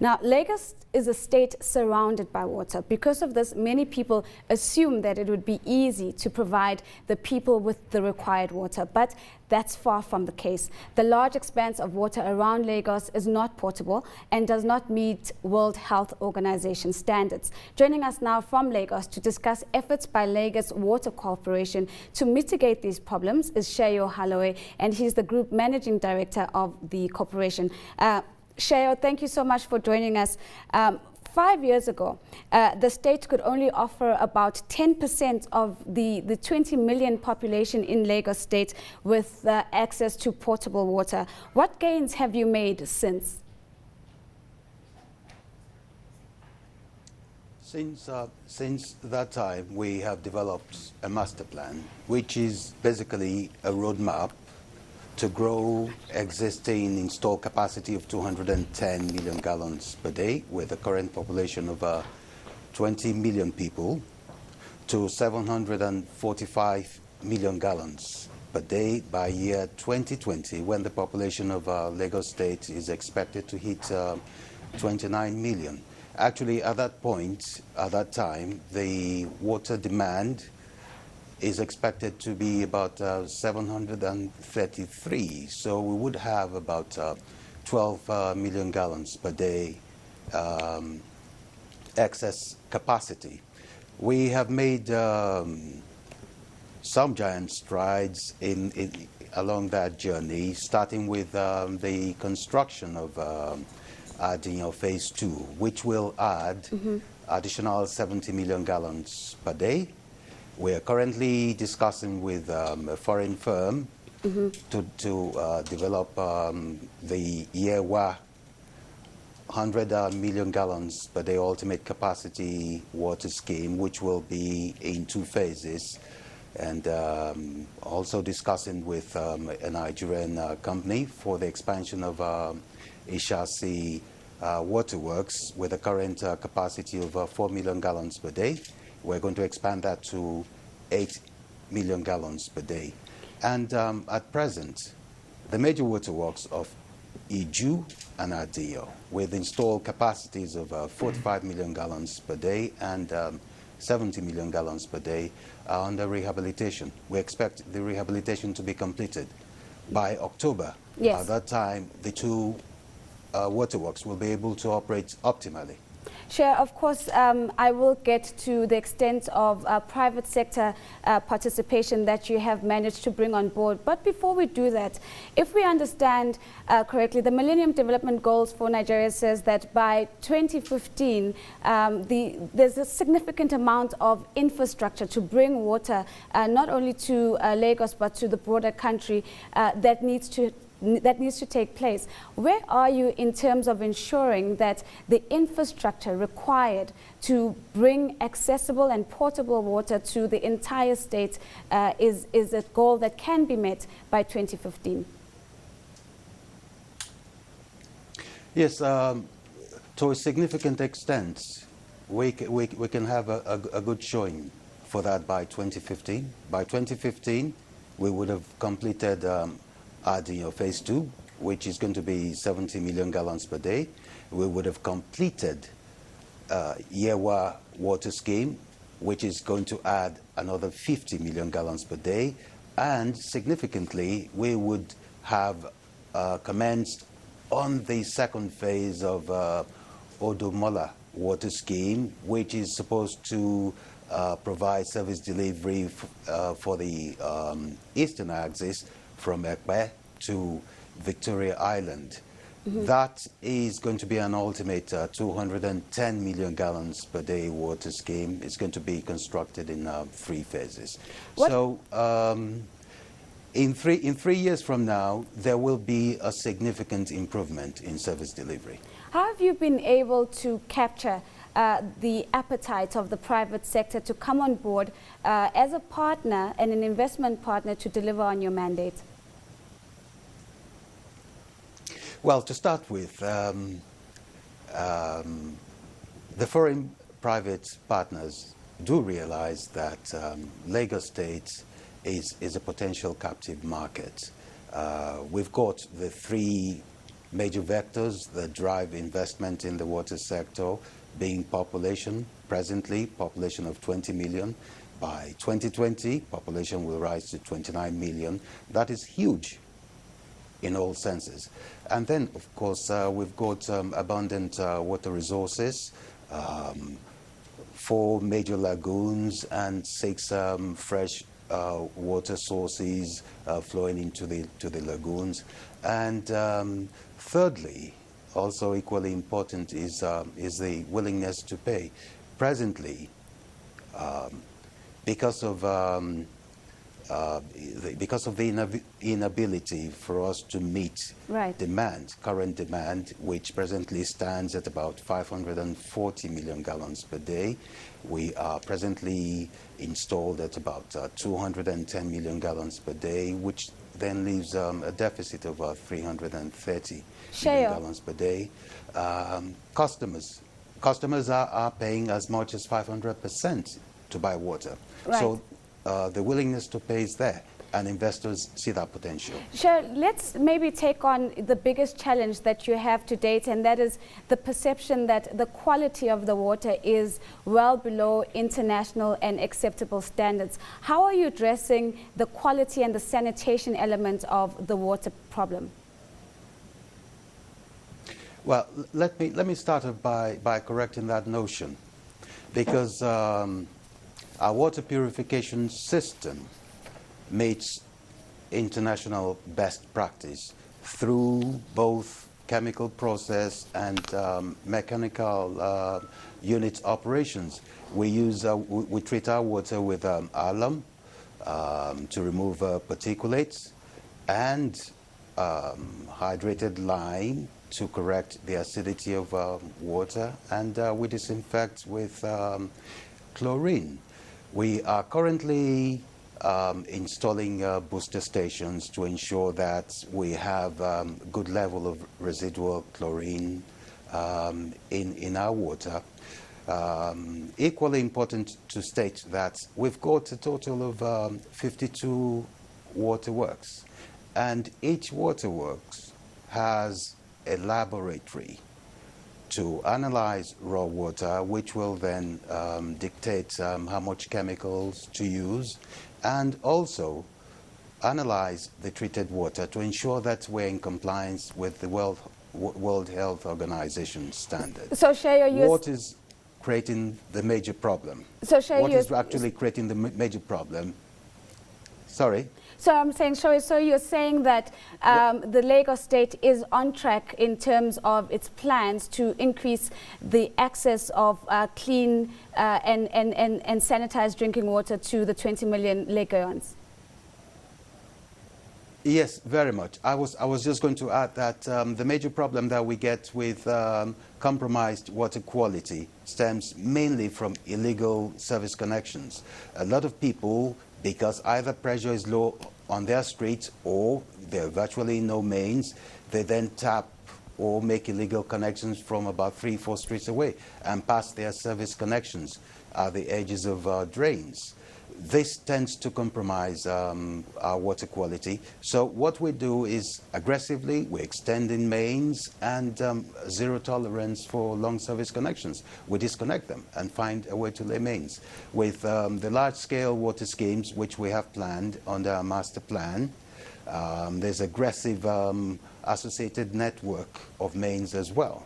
Now, Lagos is a state surrounded by water. Because of this, many people assume that it would be easy to provide the people with the required water, but that's far from the case. The large expanse of water around Lagos is not portable and does not meet World Health Organization standards. Joining us now from Lagos to discuss efforts by Lagos Water Corporation to mitigate these problems is Seyo Haloe, and he's the Group Managing Director of the corporation. Seyo, thank you so much for joining us. 5 years ago, the state could only offer about 10% of the 20 million population in Lagos State with access to potable water. What gains have you made since? Since that time, we have developed a master plan, which is basically a roadmap to grow existing installed capacity of 210 million gallons per day with a current population of 20 million people to 745 million gallons per day by year 2020, when the population of Lagos State is expected to hit 29 million. Actually, at that point, at that time, the water demand is expected to be about 733. So we would have about 12 million gallons per day excess capacity. We have made some giant strides along that journey, starting with the construction of Adinyo Phase 2, which will add additional 70 million gallons per day. We are currently discussing with a foreign firm to develop the Yewa 100 million gallons per day ultimate capacity water scheme, which will be in 2 phases. And also discussing with a Nigerian company for the expansion of Ishasi Waterworks with a current capacity of 4 million gallons per day. We're going to expand that to 8 million gallons per day. And at present, the major waterworks of Iju and Adio, with installed capacities of 45 million gallons per day and 70 million gallons per day, are under rehabilitation. We expect the rehabilitation to be completed by October. Yes. At that time, the 2 waterworks will be able to operate optimally. Sure, of course, I will get to the extent of private sector participation that you have managed to bring on board. But before we do that, if we understand correctly, the Millennium Development Goals for Nigeria says that by 2015, there's a significant amount of infrastructure to bring water not only to Lagos but to the broader country that needs to take place. Where are you in terms of ensuring that the infrastructure required to bring accessible and portable water to the entire state is a goal that can be met by 2015? Yes, to a significant extent, we can have a good showing for that by 2015. By 2015, we would have completed Adinyo Phase 2, which is going to be 70 million gallons per day. We would have completed Yewa water scheme, which is going to add another 50 million gallons per day. And significantly, we would have commenced on the second phase of Odumola water scheme, which is supposed to provide service delivery for the eastern axis from Ekpe to Victoria Island. That is going to be an ultimate 210 million gallons per day water scheme. It's going to be constructed in 3 phases. What? So in 3 years from now, there will be a significant improvement in service delivery. How have you been able to capture the appetite of the private sector to come on board as a partner and an investment partner to deliver on your mandate? Well, to start with, the foreign private partners do realize that Lagos State is a potential captive market. We've got the 3 major vectors that drive investment in the water sector being population. Presently, population of 20 million. By 2020, population will rise to 29 million. That is huge in all senses. And then, of course, we've got abundant water resources, 4 major lagoons and 6 fresh water sources flowing into the lagoons. And thirdly, also equally important is the willingness to pay. Presently, because of the inability for us to meet current demand, which presently stands at about 540 million gallons per day. We are presently installed at about 210 million gallons per day, which then leaves a deficit of 330 million gallons per day. Customers are paying as much as 500% to buy water. Right. So the willingness to pay is there, and investors see that potential. Sure, let's maybe take on the biggest challenge that you have to date, and that is the perception that the quality of the water is well below international and acceptable standards. How are you addressing the quality and the sanitation element of the water problem? Well, let me start off by correcting that notion, because our water purification system meets international best practice through both chemical process and mechanical unit operations. We treat our water with alum to remove particulates, and hydrated lime to correct the acidity of water, and we disinfect with chlorine. We are currently installing booster stations to ensure that we have good level of residual chlorine in our water. Equally important to state that we've got a total of 52 waterworks, and each waterworks has a laboratory to analyze raw water, which will then dictate how much chemicals to use, and also analyze the treated water to ensure that we're in compliance with the World Health Organization standards. So, Shayo, what is creating the major problem? So, Shayo, what is actually creating the major problem? Sorry? So I'm saying, so you're saying that the Lagos state is on track in terms of its plans to increase the access of clean and sanitized drinking water to the 20 million Lagos? Yes, very much. I was just going to add that the major problem that we get with compromised water quality stems mainly from illegal service connections. A lot of people, because either pressure is low on their streets or there are virtually no mains, they then tap or make illegal connections from about 3-4 streets away and pass their service connections at the edges of drains. This tends to compromise our water quality. So what we do is aggressively we extend in mains and zero tolerance for long service connections. We disconnect them and find a way to lay mains. With the large-scale water schemes which we have planned under our master plan, there's aggressive associated network of mains as well.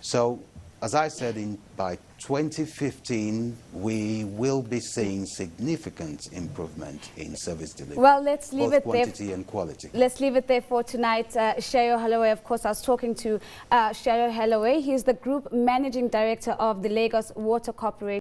So as I said, by 2015, we will be seeing significant improvement in service delivery. Well, let's leave both it there. Quantity and quality. Let's leave it there for tonight. Shayo Holloway, of course, I was talking to Shayo Holloway. He's the Group Managing Director of the Lagos Water Corporation.